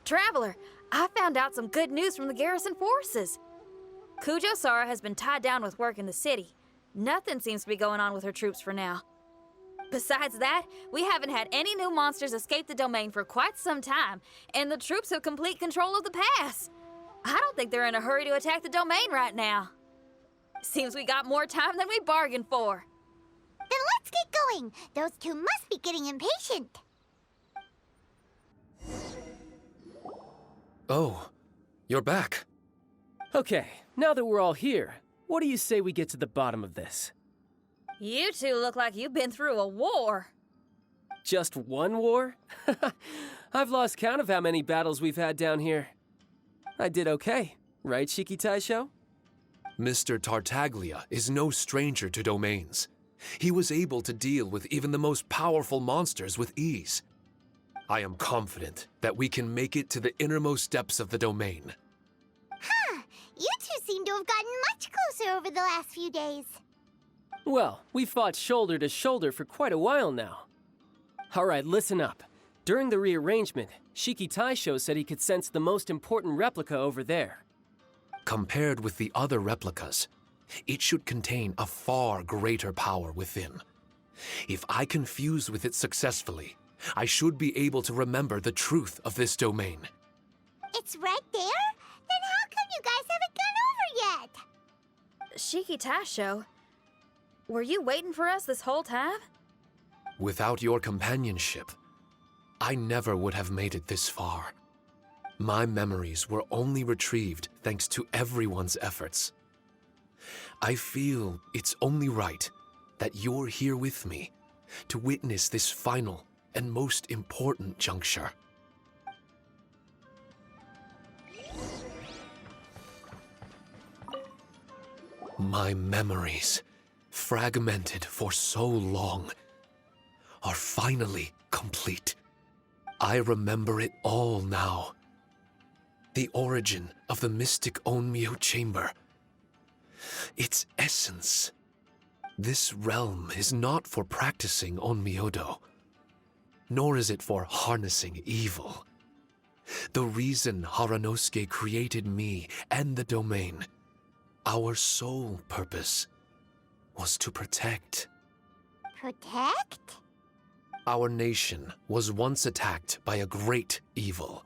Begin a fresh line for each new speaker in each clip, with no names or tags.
Traveler, I found out some good news from the garrison forces. Kujo-Sara has been tied down with work in the city. Nothing seems to be going on with her troops for now. Besides that, we haven't had any new monsters escape the domain for quite some time, and the troops have complete control of the pass. I don't think they're in a hurry to attack the domain right now. Seems we got more time than we bargained for.
Then let's get going. Those two must be getting impatient.
Oh, you're back.
Okay, now that we're all here, what do you say we get to the bottom of this?
You two look like you've been through a war.
Just one war? I've lost count of how many battles we've had down here. I did okay, right, Shiki Taisho?
Mr. Tartaglia is no stranger to domains. He was able to deal with even the most powerful monsters with ease. I am confident that we can make it to the innermost depths of the domain.
Huh, you two seem to have gotten much closer over the last few days.
Well, we fought shoulder to shoulder for quite a while now. Alright, listen up. During the rearrangement, Shiki Taisho said he could sense the most important replica over there.
Compared with the other replicas, it should contain a far greater power within. If I can fuse with it successfully, I should be able to remember the truth of this domain.
It's right there? Then how come you guys haven't gone over yet?
Shiki Taisho, were you waiting for us this whole time?
Without your companionship, I never would have made it this far. My memories were only retrieved thanks to everyone's efforts. I feel it's only right that you're here with me to witness this final and most important juncture. My memories, fragmented for so long, are finally complete. I remember it all now. The origin of the mystic Onmyo chamber. Its essence. This realm is not for practicing Onmyodo, nor is it for harnessing evil. The reason Haranosuke created me and the domain, our sole purpose, was to protect.
Protect?
Our nation was once attacked by a great evil,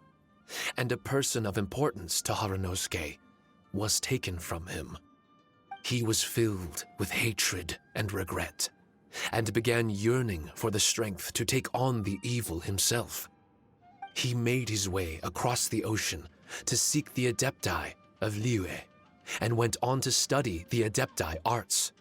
and a person of importance to Haranosuke was taken from him. He was filled with hatred and regret, and began yearning for the strength to take on the evil himself. He made his way across the ocean to seek the Adepti of Liyue, and went on to study the Adepti arts.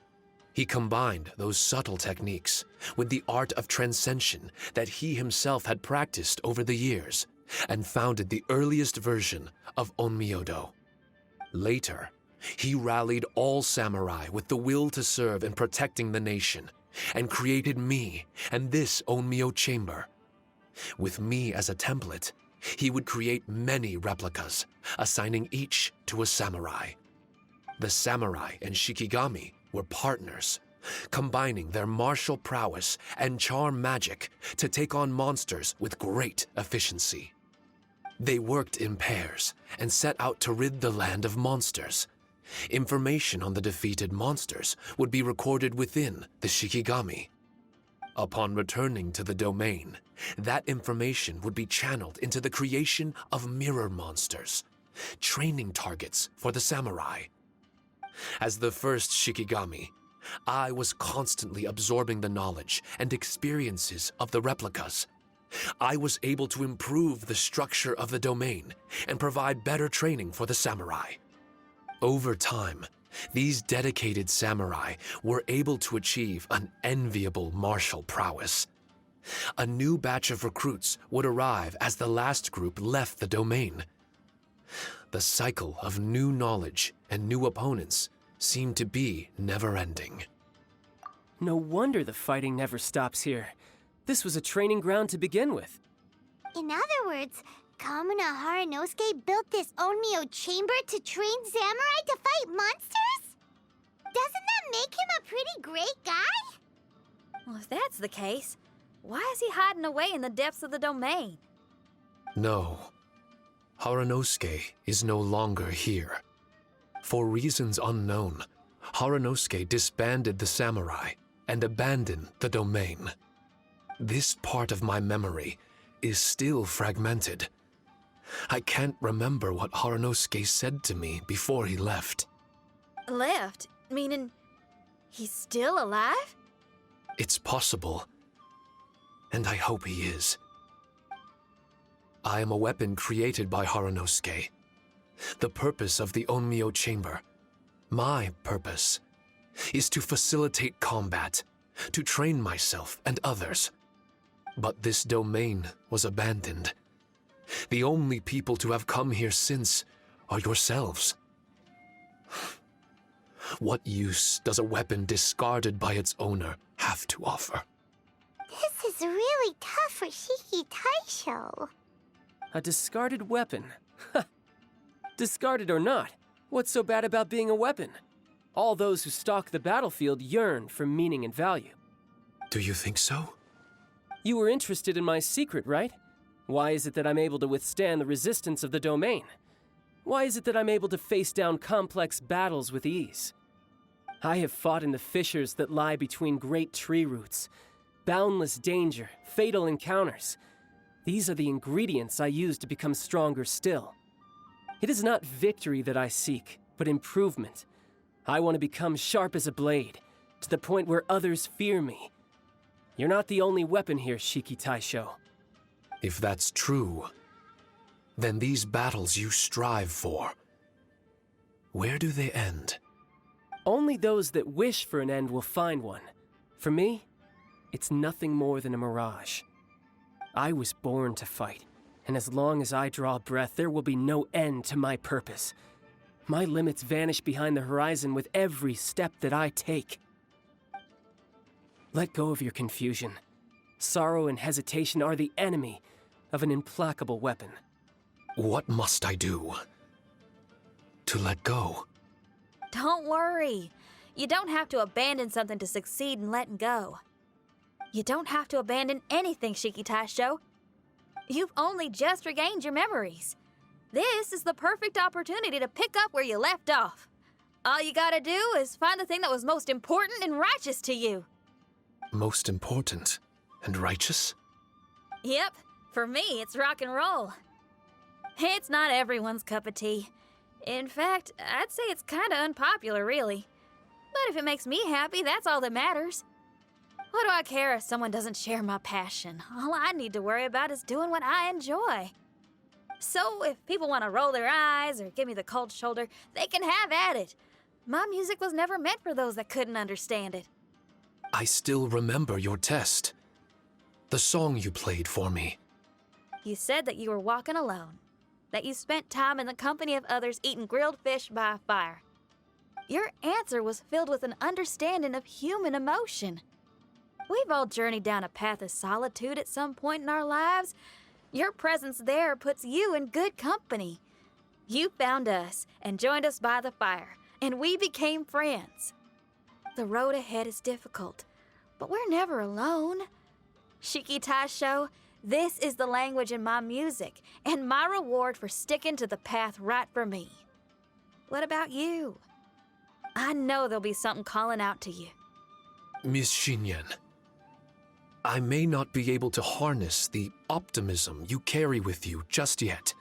He combined those subtle techniques with the art of transcension that he himself had practiced over the years, and founded the earliest version of Onmyodo. Later, he rallied all samurai with the will to serve in protecting the nation, and created me and this Onmyo chamber. With me as a template, he would create many replicas, assigning each to a samurai. The samurai and Shikigami were partners, combining their martial prowess and charm magic to take on monsters with great efficiency. They worked in pairs and set out to rid the land of monsters. Information on the defeated monsters would be recorded within the Shikigami. Upon returning to the domain, that information would be channeled into the creation of mirror monsters, training targets for the samurai. As the first Shikigami, I was constantly absorbing the knowledge and experiences of the replicas. I was able to improve the structure of the domain and provide better training for the samurai. Over time, these dedicated samurai were able to achieve an enviable martial prowess. A new batch of recruits would arrive as the last group left the domain. The cycle of new knowledge and new opponents seemed to be never-ending.
No wonder the fighting never stops here. This was a training ground to begin with.
In other words, Kamuna Haranosuke built this Onmyo chamber to train samurai to fight monsters? Doesn't that make him a pretty great guy?
Well, if that's the case, why is he hiding away in the depths of the domain?
No, Haranosuke is no longer here. For reasons unknown, Haranosuke disbanded the samurai and abandoned the domain. This part of my memory is still fragmented. I can't remember what Haranosuke said to me before he left.
Left? Meaning he's still alive?
It's possible, and I hope he is. I am a weapon created by Haranosuke. The purpose of the Onmyo Chamber, my purpose, is to facilitate combat, to train myself and others. But this domain was abandoned. The only people to have come here since are yourselves. What use does a weapon discarded by its owner have to offer?
This is really tough for Shiki Taisho.
A discarded weapon. Discarded or not, what's so bad about being a weapon? All those who stalk the battlefield yearn for meaning and value.
Do you think so?
You were interested in my secret, right? Why is it that I'm able to withstand the resistance of the domain? Why is it that I'm able to face down complex battles with ease? I have fought in the fissures that lie between great tree roots. Boundless danger, fatal encounters. These are the ingredients I use to become stronger still. It is not victory that I seek, but improvement. I want to become sharp as a blade, to the point where others fear me. You're not the only weapon here, Shiki Taisho.
If that's true, then these battles you strive for, where do they end?
Only those that wish for an end will find one. For me, it's nothing more than a mirage. I was born to fight, and as long as I draw breath, there will be no end to my purpose. My limits vanish behind the horizon with every step that I take. Let go of your confusion. Sorrow and hesitation are the enemy of an implacable weapon.
What must I do to let go?
Don't worry. You don't have to abandon something to succeed in letting go. You don't have to abandon anything, Shiki Taisho. You've only just regained your memories. This is the perfect opportunity to pick up where you left off. All you gotta do is find the thing that was most important and righteous to you.
Most important and righteous?
Yep, for me, it's rock and roll. It's not everyone's cup of tea. In fact, I'd say it's kinda unpopular, really. But if it makes me happy, that's all that matters. What do I care if someone doesn't share my passion? All I need to worry about is doing what I enjoy. So if people want to roll their eyes or give me the cold shoulder, they can have at it. My music was never meant for those that couldn't understand it.
I still remember your test. The song you played for me.
You said that you were walking alone, that you spent time in the company of others eating grilled fish by a fire. Your answer was filled with an understanding of human emotion. We've all journeyed down a path of solitude at some point in our lives. Your presence there puts you in good company. You found us and joined us by the fire, and we became friends. The road ahead is difficult, but we're never alone. Shiki Taisho, this is the language in my music, and my reward for sticking to the path right for me. What about you? I know there'll be something calling out to you.
Miss Shinyan, I may not be able to harness the optimism you carry with you just yet,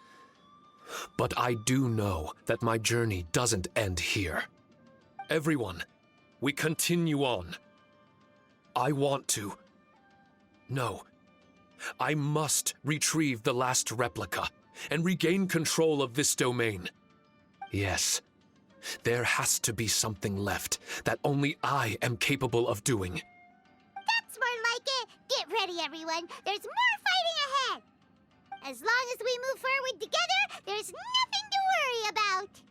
but I do know that my journey doesn't end here. Everyone, we continue on. I want to. No. I must retrieve the last replica and regain control of this domain. Yes, there has to be something left that only I am capable of doing.
That's more like it. Get ready, everyone. There's more fighting ahead. As long as we move forward together, there's nothing to worry about.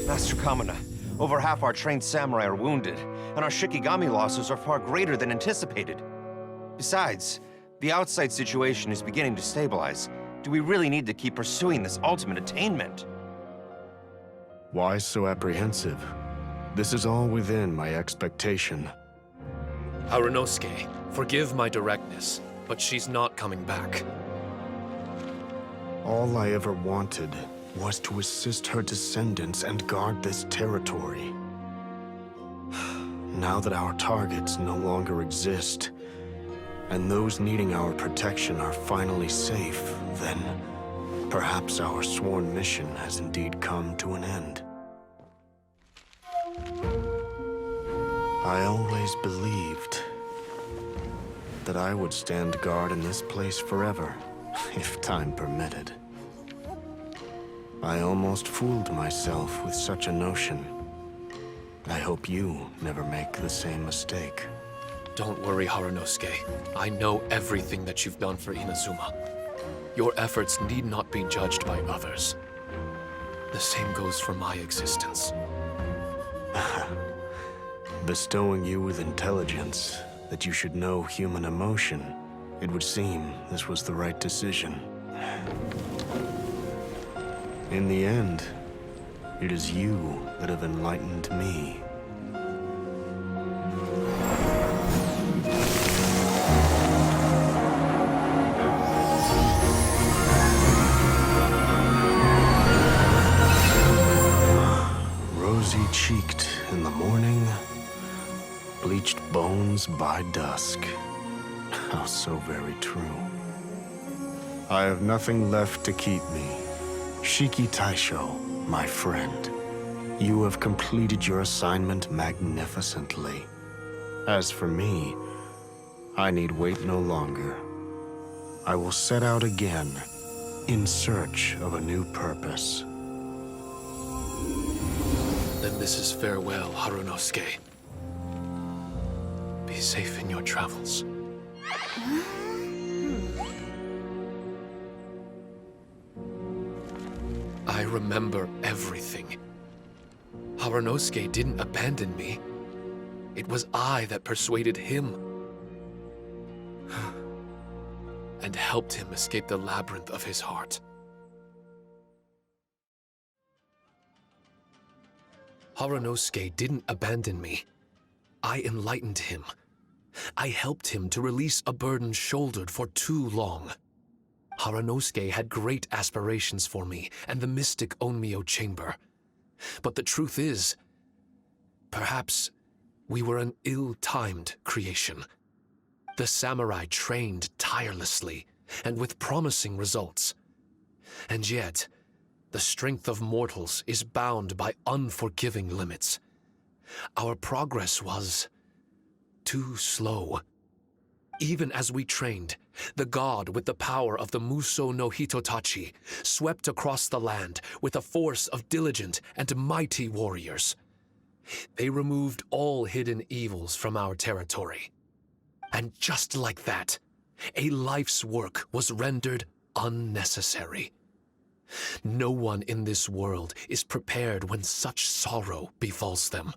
Master Kamina, over half our trained samurai are wounded, and our Shikigami losses are far greater than anticipated. Besides, the outside situation is beginning to stabilize. Do we really need to keep pursuing this ultimate attainment?
Why so apprehensive? This is all within my expectation.
Harunosuke, forgive my directness, but she's not coming back.
All I ever wanted was to assist her descendants and guard this territory. Now that our targets no longer exist, and those needing our protection are finally safe, then perhaps our sworn mission has indeed come to an end. I always believed that I would stand guard in this place forever, if time permitted. I almost fooled myself with such a notion. I hope you never make the same mistake.
Don't worry, Harunosuke. I know everything that you've done for Inazuma. Your efforts need not be judged by others. The same goes for my existence.
Bestowing you with intelligence, that you should know human emotion, it would seem this was the right decision. In the end, it is you that have enlightened me. Rosy-cheeked in the morning, bleached bones by dusk. How so very true. I have nothing left to keep me. Shiki Taisho, my friend, you have completed your assignment magnificently. As for me, I need wait no longer. I will set out again, in search of a new purpose.
Then this is farewell, Harunosuke. Be safe in your travels. I remember everything. Harunosuke didn't abandon me. It was I that persuaded him. And helped him escape the labyrinth of his heart. Harunosuke didn't abandon me. I enlightened him. I helped him to release a burden shouldered for too long. Harunosuke had great aspirations for me and the mystic Onmyo chamber. But the truth is, perhaps we were an ill-timed creation. The samurai trained tirelessly and with promising results. And yet, the strength of mortals is bound by unforgiving limits. Our progress was too slow. Even as we trained, the god with the power of the Muso no Hitotachi swept across the land with a force of diligent and mighty warriors. They removed all hidden evils from our territory. And just like that, a life's work was rendered unnecessary. No one in this world is prepared when such sorrow befalls them.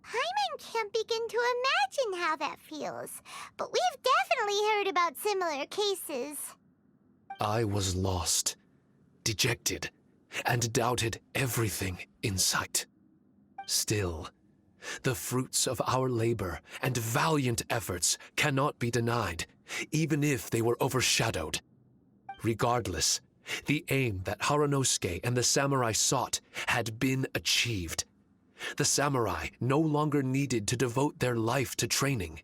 Paimon can't begin to imagine how that feels, but we've definitely heard about similar cases.
I was lost, dejected, and doubted everything in sight. Still, the fruits of our labor and valiant efforts cannot be denied, even if they were overshadowed. Regardless, the aim that Harunosuke and the samurai sought had been achieved. The samurai no longer needed to devote their life to training.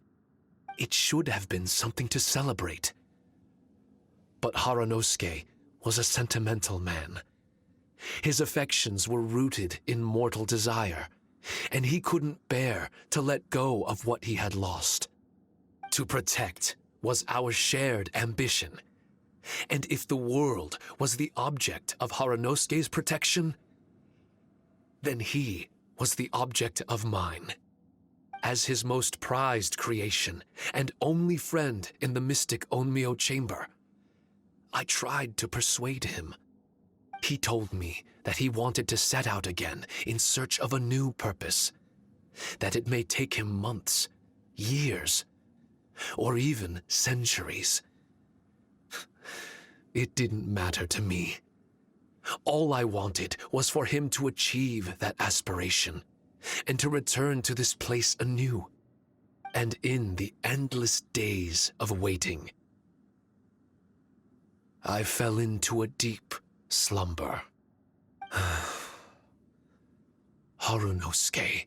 It should have been something to celebrate. But Harunosuke was a sentimental man. His affections were rooted in mortal desire, and he couldn't bear to let go of what he had lost. To protect was our shared ambition. And if the world was the object of Harunosuke's protection, then he was the object of mine. As his most prized creation and only friend in the mystic Onmyo chamber, I tried to persuade him. He told me that he wanted to set out again in search of a new purpose, that it may take him months, years, or even centuries. It didn't matter to me. All I wanted was for him to achieve that aspiration and to return to this place anew. And in the endless days of waiting, I fell into a deep slumber. Harunosuke,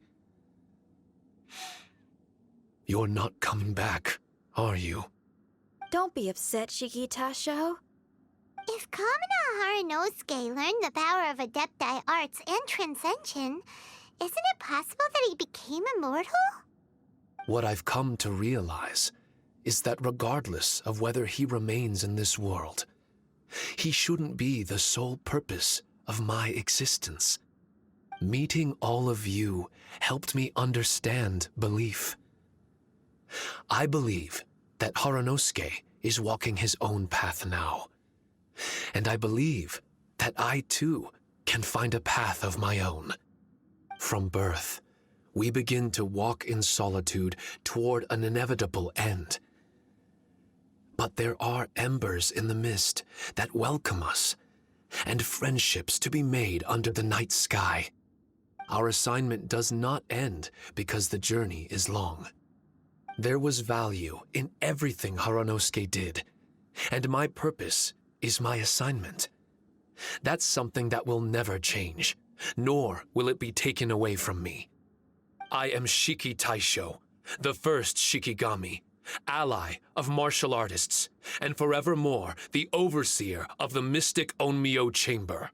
you're not coming back, are you?
Don't be upset, Shikitasho.
If Kamina Harunosuke learned the power of Adepti arts and Transcension, isn't it possible that he became immortal?
What I've come to realize is that regardless of whether he remains in this world, he shouldn't be the sole purpose of my existence. Meeting all of you helped me understand belief. I believe that Harunosuke is walking his own path now. And I believe that I too can find a path of my own. From birth, we begin to walk in solitude toward an inevitable end. But there are embers in the mist that welcome us, and friendships to be made under the night sky. Our assignment does not end because the journey is long. There was value in everything Harunosuke did, and my purpose is my assignment. That's something that will never change, nor will it be taken away from me. I am Shiki Taisho, the first Shikigami, ally of martial artists, and forevermore the overseer of the mystic Onmyo Chamber.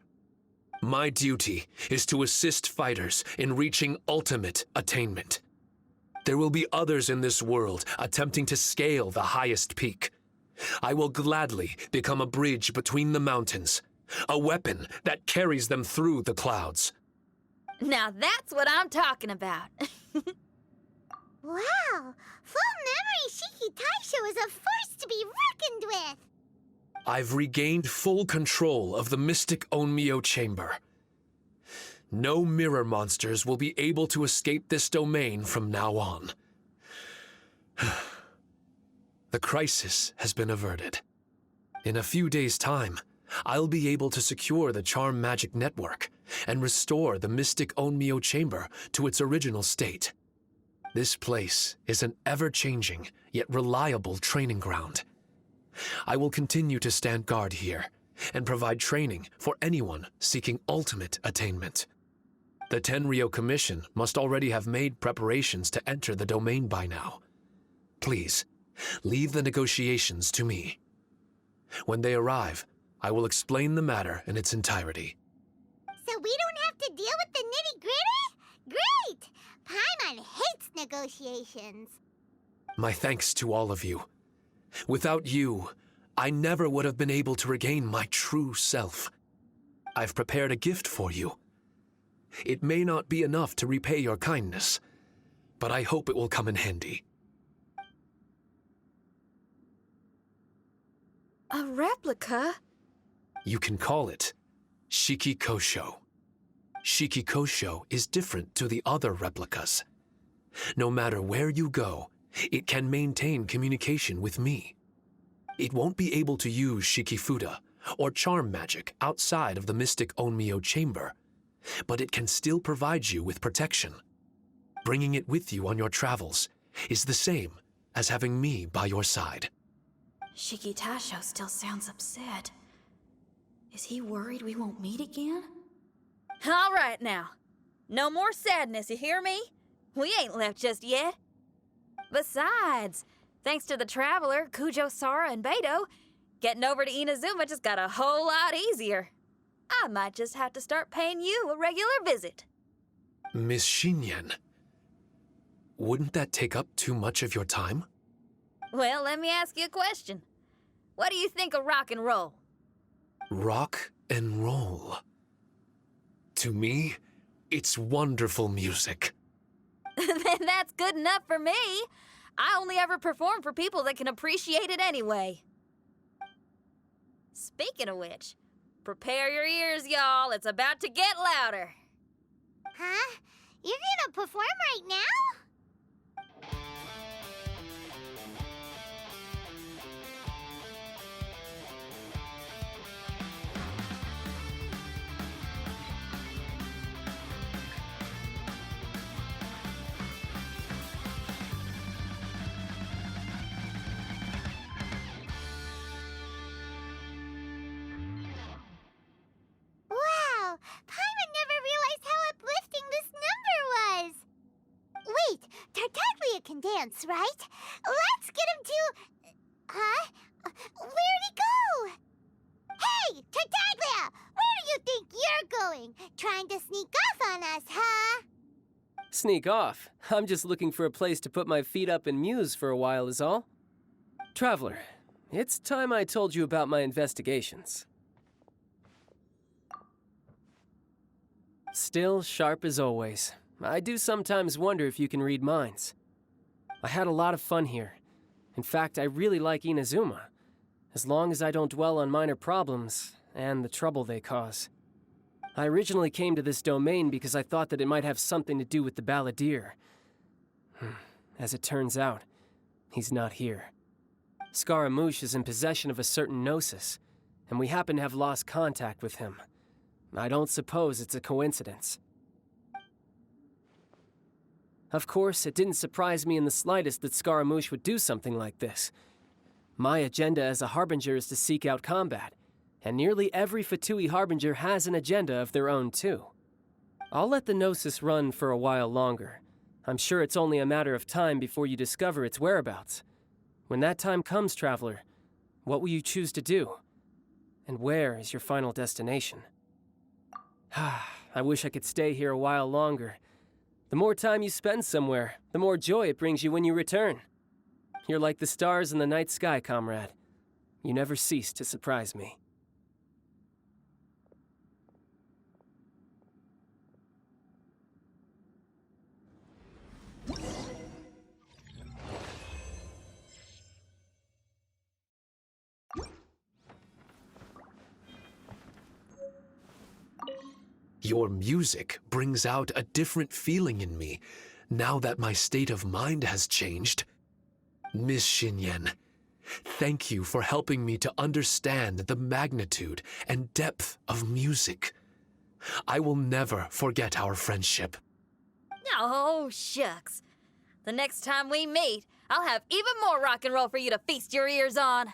My duty is to assist fighters in reaching ultimate attainment. There will be others in this world attempting to scale the highest peak. I will gladly become a bridge between the mountains, a weapon that carries them through the clouds.
Now that's what I'm talking about.
Wow! Full memory Shiki Taisho is a force to be reckoned with!
I've regained full control of the mystic Onmyo Chamber. No mirror monsters will be able to escape this domain from now on. The crisis has been averted. In a few days' time, I'll be able to secure the Charm Magic Network and restore the mystic Onmyo Chamber to its original state. This place is an ever-changing, yet reliable training ground. I will continue to stand guard here and provide training for anyone seeking ultimate attainment. The Tenryou Commission must already have made preparations to enter the domain by now. Please, leave the negotiations to me. When they arrive, I will explain the matter in its entirety.
So we don't have to deal with the nitty-gritty? Great! Paimon hates negotiations.
My thanks to all of you. Without you, I never would have been able to regain my true self. I've prepared a gift for you. It may not be enough to repay your kindness, but I hope it will come in handy.
A replica?
You can call it Shiki Kosho. Shiki Kosho is different to the other replicas. No matter where you go, it can maintain communication with me. It won't be able to use Shikifuda or charm magic outside of the mystic Onmyo Chamber, but it can still provide you with protection. Bringing it with you on your travels is the same as having me by your side.
Shikitasho still sounds upset. Is he worried we won't meet again? All right now. No more sadness, you hear me? We ain't left just yet. Besides, thanks to the Traveler, Kujo, Sara, and Beto, getting over to Inazuma just got a whole lot easier. I might just have to start paying you a regular visit.
Miss Shinyan, wouldn't that take up too much of your time?
Well, let me ask you a question. What do you think of rock and roll?
Rock and roll. To me, it's wonderful music.
Then that's good enough for me. I only ever perform for people that can appreciate it anyway. Speaking of which, prepare your ears, y'all. It's about to get louder.
Huh? You're gonna perform right now? months, right? Let's get him to... Huh? Where'd he go? Hey, Tartaglia! Where do you think you're going? Trying to sneak off on us, huh?
Sneak off? I'm just looking for a place to put my feet up and muse for a while is all. Traveler, it's time I told you about my investigations. Still sharp as always. I do sometimes wonder if you can read minds. I had a lot of fun here. In fact, I really like Inazuma. As long as I don't dwell on minor problems and the trouble they cause. I originally came to this domain because I thought that it might have something to do with the balladeer. As it turns out, he's not here. Scaramouche is in possession of a certain gnosis, and we happen to have lost contact with him. I don't suppose it's a coincidence. Of course, it didn't surprise me in the slightest that Scaramouche would do something like this. My agenda as a Harbinger is to seek out combat, and nearly every Fatui Harbinger has an agenda of their own too. I'll let the Gnosis run for a while longer. I'm sure it's only a matter of time before you discover its whereabouts. When that time comes, Traveler, what will you choose to do? And where is your final destination? I wish I could stay here a while longer. The more time you spend somewhere, the more joy it brings you when you return. You're like the stars in the night sky, comrade. You never cease to surprise me.
Your music brings out a different feeling in me, now that my state of mind has changed. Miss Xinyan, thank you for helping me to understand the magnitude and depth of music. I will never forget our friendship.
Oh, shucks. The next time we meet, I'll have even more rock and roll for you to feast your ears on.